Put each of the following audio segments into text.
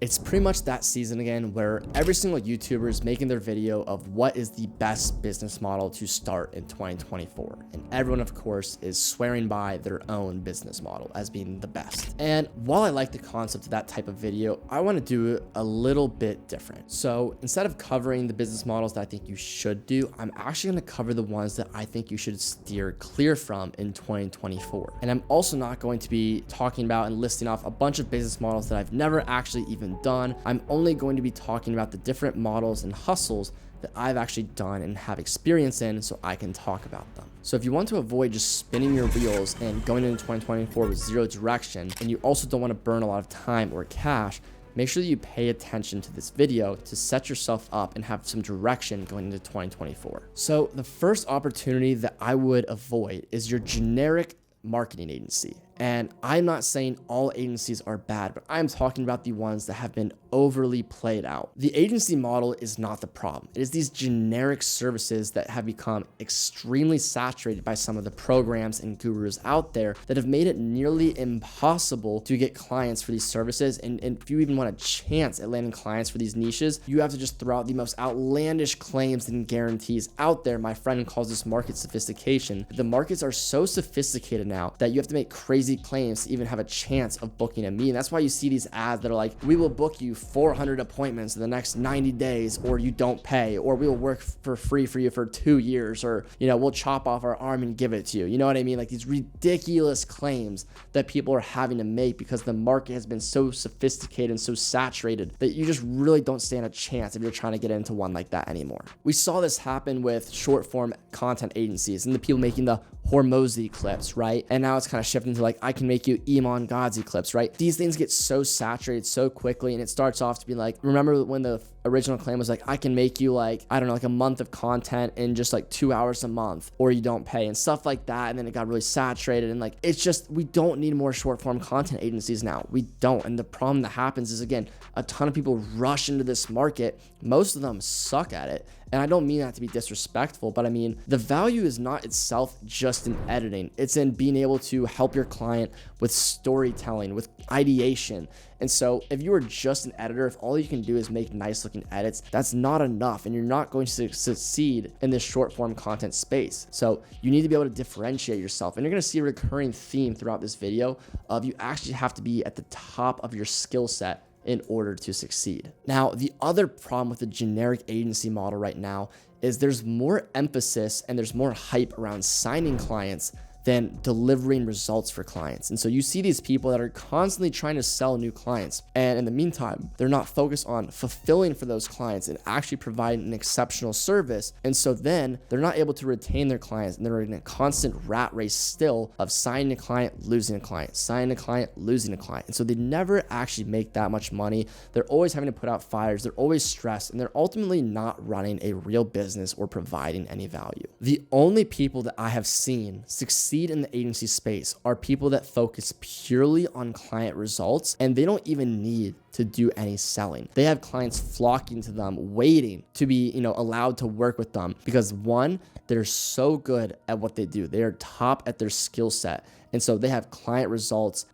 It's pretty much that season again where every single YouTuber is making their video of what is the best business model to start in 2024. And everyone, of course, is swearing by their own business model as being the best. And while I like the concept of that type of video, I want to do it a little bit different. So instead of covering the business models that I think you should do, I'm actually going to cover the ones that I think you should steer clear from in 2024. And I'm also not going to be talking about and listing off a bunch of business models that I've never actually even done. I'm only going to be talking about the different models and hustles that I've actually done and have experience in so I can talk about them. So if you want to avoid just spinning your wheels and going into 2024 with zero direction, and you also don't want to burn a lot of time or cash, make sure that you pay attention to this video to set yourself up and have some direction going into 2024. So the first opportunity that I would avoid is your generic marketing agency. And I'm not saying all agencies are bad, but I'm talking about the ones that have been overly played out. The agency model is not the problem. It is these generic services that have become extremely saturated by some of the programs and gurus out there that have made it nearly impossible to get clients for these services. And if you even want a chance at landing clients for these niches, you have to just throw out the most outlandish claims and guarantees out there. My friend calls this market sophistication. The markets are so sophisticated now that you have to make crazy claims to even have a chance of booking a meeting. That's why you see these ads that are like, we will book you 400 appointments in the next 90 days, or you don't pay, or we'll work for free for you for 2 years, or, we'll chop off our arm and give it to you. You know what I mean? Like these ridiculous claims that people are having to make because the market has been so sophisticated and so saturated that you just really don't stand a chance if you're trying to get into one like that anymore. We saw this happen with short form content agencies and the people making the Hormozy clips, right? And now it's kind of shifting to like, I can make you Iman Gadzhi clips, right? These things get so saturated so quickly, and it starts off to be like, remember when the original claim was like, I can make you like, I don't know, like a month of content in just like 2 hours a month, or you don't pay and stuff like that. And then it got really saturated, and like, it's just, we don't need more short form content agencies now. We don't. And the problem that happens is, again, a ton of people rush into this market. Most of them suck at it. And I don't mean that to be disrespectful, but I mean, the value is not itself just in editing. It's in being able to help your client with storytelling, with ideation. And so if you are just an editor, if all you can do is make nice looking edits, that's not enough, and you're not going to succeed in this short form content space. So you need to be able to differentiate yourself. And you're going to see a recurring theme throughout this video of you actually have to be at the top of your skill set in order to succeed. Now, the other problem with the generic agency model right now is there's more emphasis and there's more hype around signing clients than delivering results for clients. And so you see these people that are constantly trying to sell new clients, and in the meantime, they're not focused on fulfilling for those clients and actually providing an exceptional service. And so then they're not able to retain their clients, and they're in a constant rat race still of signing a client, losing a client, signing a client, losing a client. And so they never actually make that much money. They're always having to put out fires. They're always stressed, and they're ultimately not running a real business or providing any value. The only people that I have seen succeed in the agency space are people that focus purely on client results, and they don't even need to do any selling. They have clients flocking to them, waiting to be, allowed to work with them because, one, they're so good at what they do. They are top at their skill set. And so they have client results,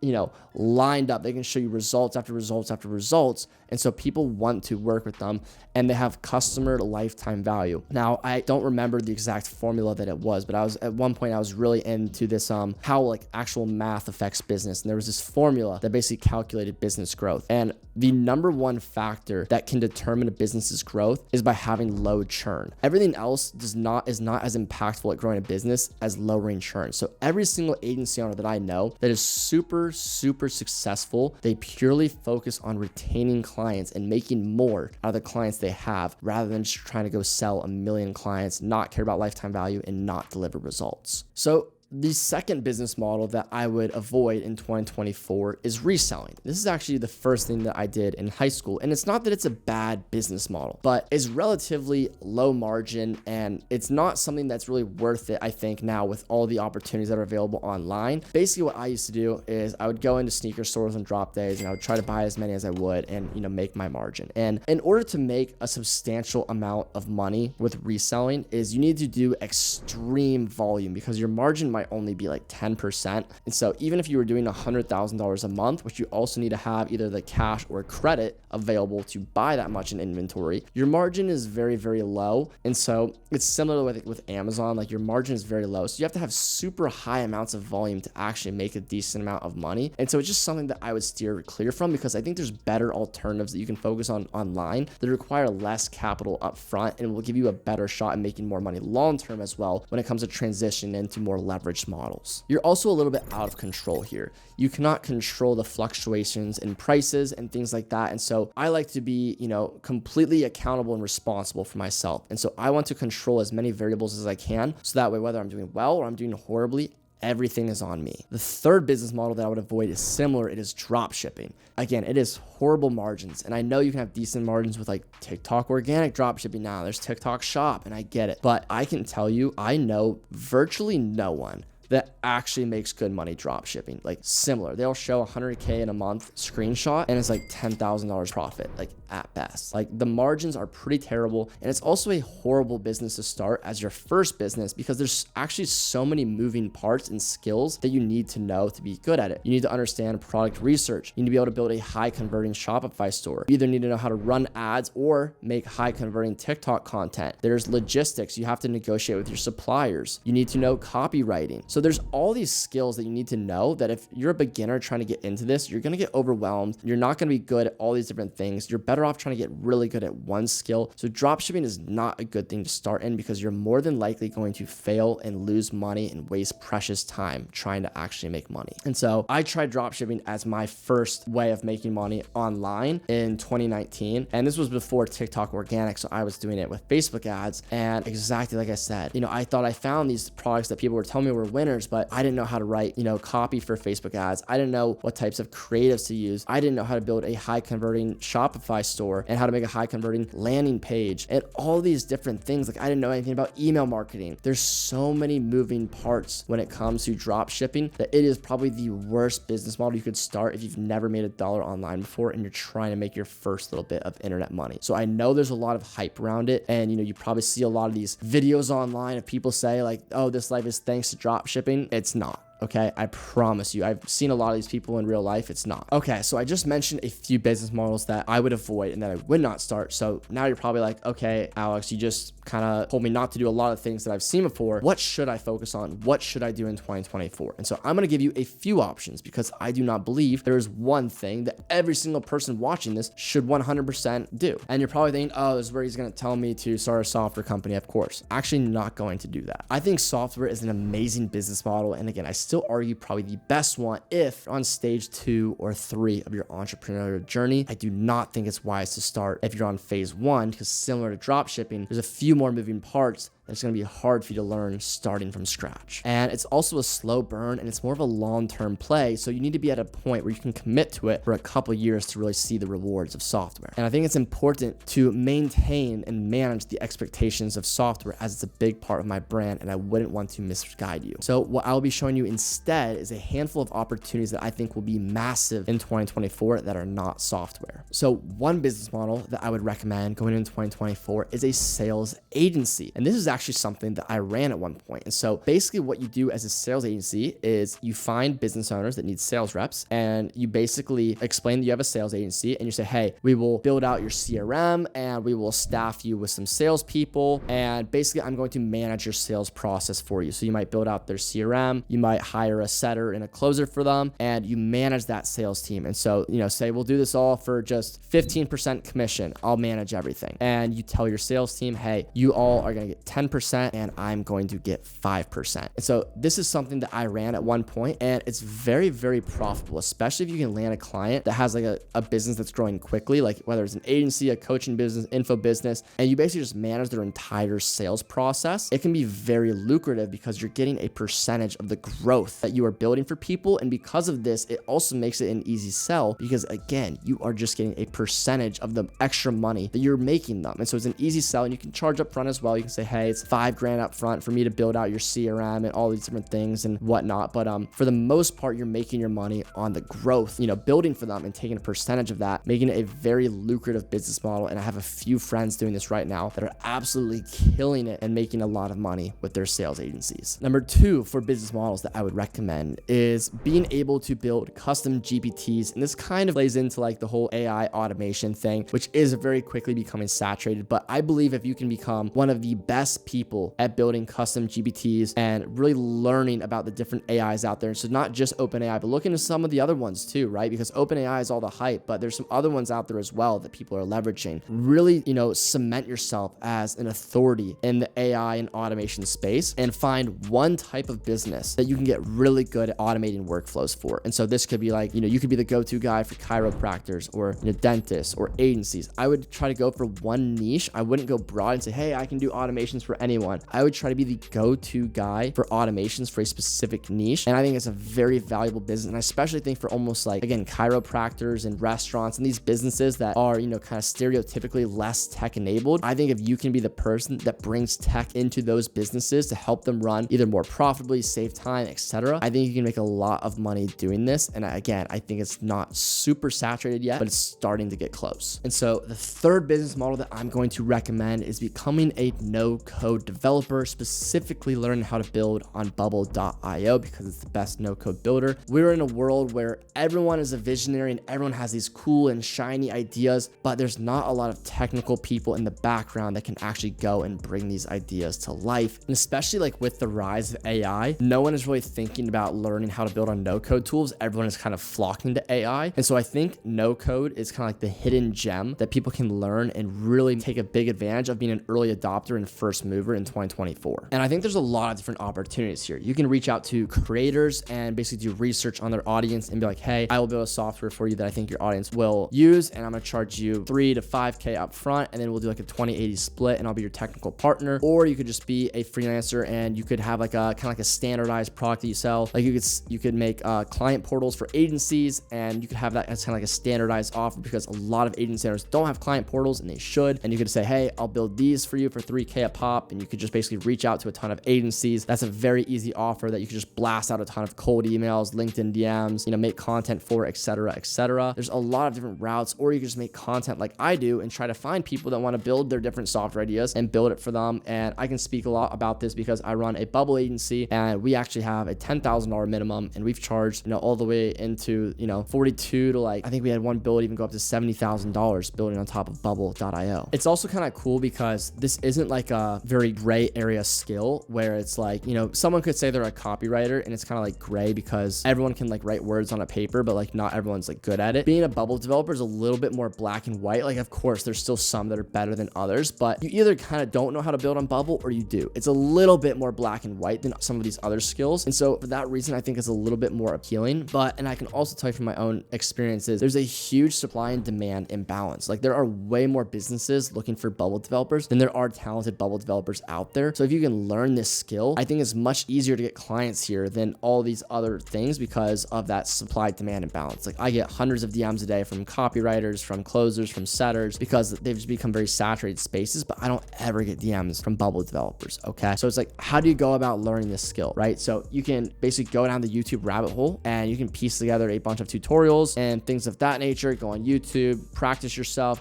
lined up. They can show you results after results after results. And so people want to work with them, and they have customer lifetime value. Now, I don't remember the exact formula that it was, but at one point I was really into this, how like actual math affects business. And there was this formula that basically calculated business growth. And the number one factor that can determine a business's growth is by having low churn. Everything else is not as impactful at growing a business as lowering churn. So every single agency owner that I know that is super, super successful, they purely focus on retaining clients and making more out of the clients they have, rather than just trying to go sell a million clients, not care about lifetime value, and not deliver results. So the second business model that I would avoid in 2024 is reselling. This is actually the first thing that I did in high school. And it's not that it's a bad business model, but it's relatively low margin, and it's not something that's really worth it, I think, now with all the opportunities that are available online. Basically, what I used to do is I would go into sneaker stores on drop days, and I would try to buy as many as I would and, make my margin. And in order to make a substantial amount of money with reselling is you need to do extreme volume, because your margin might might only be like 10%. And so even if you were doing $100,000 a month, which you also need to have either the cash or credit available to buy that much in inventory, your margin is very, very low. And so it's similar with Amazon, like your margin is very low. So you have to have super high amounts of volume to actually make a decent amount of money. And so it's just something that I would steer clear from, because I think there's better alternatives that you can focus on online that require less capital up front and will give you a better shot at making more money long term as well when it comes to transition into more leveraged models. You're also a little bit out of control here. You cannot control the fluctuations in prices and things like that. And so I like to be, completely accountable and responsible for myself. And so I want to control as many variables as I can. So that way, whether I'm doing well or I'm doing horribly, everything is on me. The third business model that I would avoid is similar. It is drop shipping. Again, it is horrible margins. And I know you can have decent margins with like TikTok organic drop shipping now. There's TikTok shop, and I get it. But I can tell you, I know virtually no one that actually makes good money drop shipping. Like similar, they'll show $100K in a month screenshot and it's like $10,000 profit, like at best. Like the margins are pretty terrible, and it's also a horrible business to start as your first business because there's actually so many moving parts and skills that you need to know to be good at it. You need to understand product research. You need to be able to build a high converting Shopify store. You either need to know how to run ads or make high converting TikTok content. There's logistics. You have to negotiate with your suppliers. You need to know copywriting. So there's all these skills that you need to know that if you're a beginner trying to get into this, you're going to get overwhelmed. You're not going to be good at all these different things. You're better off trying to get really good at one skill. So dropshipping is not a good thing to start in because you're more than likely going to fail and lose money and waste precious time trying to actually make money. And so I tried dropshipping as my first way of making money online in 2019. And this was before TikTok organic. So I was doing it with Facebook ads. And exactly like I said, I thought I found these products that people were telling me were winners, but I didn't know how to write, copy for Facebook ads. I didn't know what types of creatives to use. I didn't know how to build a high converting Shopify store and how to make a high converting landing page and all these different things. Like I didn't know anything about email marketing. There's so many moving parts when it comes to drop shipping that it is probably the worst business model you could start if you've never made $1 online before and you're trying to make your first little bit of internet money. So I know there's a lot of hype around it, and you probably see a lot of these videos online of people say like, oh, this life is thanks to drop shipping. It's not. Okay, I promise you. I've seen a lot of these people in real life. It's not. Okay, so I just mentioned a few business models that I would avoid and that I would not start. So now you're probably like, okay, Alex, you just kind of told me not to do a lot of things that I've seen before. What should I focus on? What should I do in 2024? And so I'm going to give you a few options because I do not believe there is one thing that every single person watching this should 100% do. And you're probably thinking, oh, this is where he's going to tell me to start a software company. Of course, actually not going to do that. I think software is an amazing business model. And again, I still argue probably the best one if on stage 2 or 3 of your entrepreneurial journey. I do not think it's wise to start if you're on phase 1 because similar to drop shipping, there's a few more moving parts it's going to be hard for you to learn starting from scratch. And it's also a slow burn and it's more of a long-term play. So you need to be at a point where you can commit to it for a couple years to really see the rewards of software. And I think it's important to maintain and manage the expectations of software as it's a big part of my brand and I wouldn't want to misguide you. So what I'll be showing you instead is a handful of opportunities that I think will be massive in 2024 that are not software. So one business model that I would recommend going into 2024 is a sales agency. And this is actually something that I ran at one point. And so basically what you do as a sales agency is you find business owners that need sales reps and you basically explain that you have a sales agency and you say, hey, we will build out your CRM and we will staff you with some salespeople. And basically I'm going to manage your sales process for you. So you might build out their CRM, you might hire a setter and a closer for them, and you manage that sales team. And so, say we'll do this all for just 15% commission. I'll manage everything. And you tell your sales team, hey, you all are going to get 10% and I'm going to get 5%. And so this is something that I ran at one point and it's very, very profitable, especially if you can land a client that has like a business that's growing quickly, like whether it's an agency, a coaching business, info business, and you basically just manage their entire sales process. It can be very lucrative because you're getting a percentage of the growth that you are building for people. And because of this, it also makes it an easy sell because again, you are just getting a percentage of the extra money that you're making them. And so it's an easy sell and you can charge up front as well. You can say, hey, it's $5,000 up front for me to build out your CRM and all these different things and whatnot. But for the most part, you're making your money on the growth, building for them and taking a percentage of that, making it a very lucrative business model. And I have a few friends doing this right now that are absolutely killing it and making a lot of money with their sales agencies. Number 2 for business models that I would recommend is being able to build custom GPTs. And this kind of plays into like the whole AI automation thing, which is very quickly becoming saturated. But I believe if you can become one of the best people at building custom GPTs and really learning about the different AIs out there, so not just OpenAI, but look into some of the other ones too, right? Because OpenAI is all the hype, but there's some other ones out there as well that people are leveraging. Really, cement yourself as an authority in the AI and automation space and find one type of business that you can get really good at automating workflows for. And so this could be like, you could be the go-to guy for chiropractors or dentists or agencies. I would try to go for one niche. I wouldn't go broad and say, hey, I can do automations for anyone. I would try to be the go-to guy for automations for a specific niche. And I think it's a very valuable business. And I especially think for almost like, again, chiropractors and restaurants and these businesses that are, kind of stereotypically less tech enabled. I think if you can be the person that brings tech into those businesses to help them run either more profitably, save time, etc., I think you can make a lot of money doing this. And again, I think it's not super saturated yet, but it's starting to get close. And so the third business model that I'm going to recommend is becoming a no-code developer, specifically learning how to build on bubble.io because it's the best no-code builder. We're in a world where everyone is a visionary and everyone has these cool and shiny ideas, but there's not a lot of technical people in the background that can actually go and bring these ideas to life. And especially like with the rise of AI, no one is really thinking about learning how to build on no-code tools. Everyone is kind of flocking to AI. And so I think no-code is kind of like the hidden gem that people can learn and really take a big advantage of being an early adopter and first mover in 2024. And I think there's a lot of different opportunities here. You can reach out to creators and basically do research on their audience and be like, hey, I will build a software for you that I think your audience will use, and I'm going to charge you $3,000 to $5,000 up front, and then we'll do like a 20-80 split, and I'll be your technical partner. Or you could just be a freelancer and you could have like a kind of like a standardized product that you sell. Like you could make client portals for agencies, and you could have that as kind of like a standardized offer because a lot of agency owners don't have client portals and they should. And you could say, hey, I'll build these for you for $3,000 a pop, and you could just basically reach out to a ton of agencies. That's a very easy offer that you could just blast out a ton of cold emails, LinkedIn DMs, make content for, etc., etc. There's a lot of different routes, or you can just make content like I do and try to find people that want to build their different software ideas and build it for them. And I can speak a lot about this because I run a bubble agency and we actually have a $10,000 minimum, and we've charged, all the way into, 42 to like, I think we had one build even go up to $70,000 building on top of bubble.io. It's also kind of cool because this isn't like a very gray area skill where it's like, someone could say they're a copywriter and it's kind of like gray because everyone can like write words on a paper, but like not everyone's like good at it. Being a bubble developer is a little bit more black and white. Like, of course, there's still some that are better than others, but you either kind of don't know how to build on Bubble or you do. It's a little bit more black and white than some of these other skills. And so for that reason, I think it's a little bit more appealing. And I can also tell you from my own experiences, there's a huge supply and demand imbalance. Like, there are way more businesses looking for Bubble developers than there are talented Bubble developers out there. So if you can learn this skill, I think it's much easier to get clients here than all these other things because of that supply demand imbalance. Like, I get hundreds of DMs a day from copywriters, from closers, from setters, because they've just become very saturated spaces, but I don't ever get DMs from Bubble developers. Okay. So it's like, how do you go about learning this skill, right? So you can basically go down the YouTube rabbit hole and you can piece together a bunch of tutorials and things of that nature. Go on YouTube, practice yourself,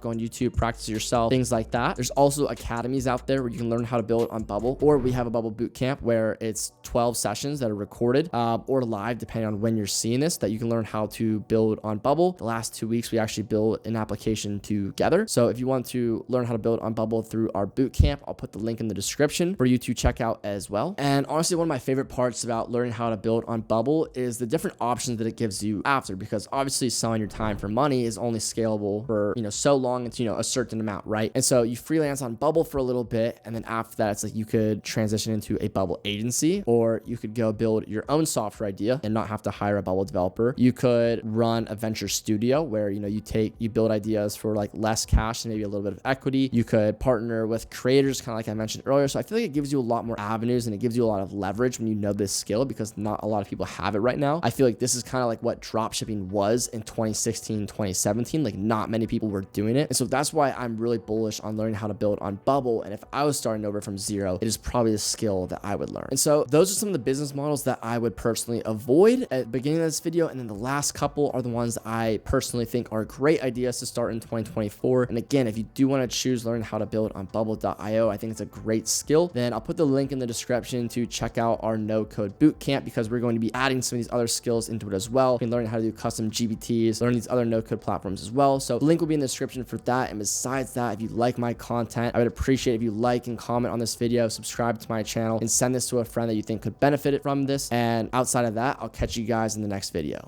things like that. There's also academies out there where you can learn how to build on Bubble, or we have a Bubble bootcamp where it's 12 sessions that are recorded or live, depending on when you're seeing this, that you can learn how to build on Bubble. The last 2 weeks, we actually built an application together. So if you want to learn how to build on Bubble through our bootcamp, I'll put the link in the description for you to check out as well. And honestly, one of my favorite parts about learning how to build on Bubble is the different options that it gives you after, because obviously selling your time for money is only scalable for, so long it's, a certain amount, right? And so you freelance on Bubble for a little bit, and then after that, it's like you could transition into a Bubble agency, or you could go build your own software idea and not have to hire a Bubble developer. You could run a venture studio where, you build ideas for like less cash and maybe a little bit of equity. You could partner with creators, kind of like I mentioned earlier. So I feel like it gives you a lot more avenues and it gives you a lot of leverage when you know this skill, because not a lot of people have it right now. I feel like this is kind of like what dropshipping was in 2016, 2017. Like, not many people were doing it. And so that's why I'm really bullish on learning how to build on Bubble. And if I was starting starting over from zero, it is probably a skill that I would learn. And so those are some of the business models that I would personally avoid at the beginning of this video. And then the last couple are the ones that I personally think are great ideas to start in 2024. And again, if you do want to choose learn how to build on bubble.io, I think it's a great skill. Then I'll put the link in the description to check out our no code bootcamp, because we're going to be adding some of these other skills into it as well. You can learn how to do custom GPTs, learn these other no code platforms as well. So the link will be in the description for that. And besides that, if you like my content, I would appreciate if you like and comment on this video, subscribe to my channel, and send this to a friend that you think could benefit from this. And outside of that, I'll catch you guys in the next video.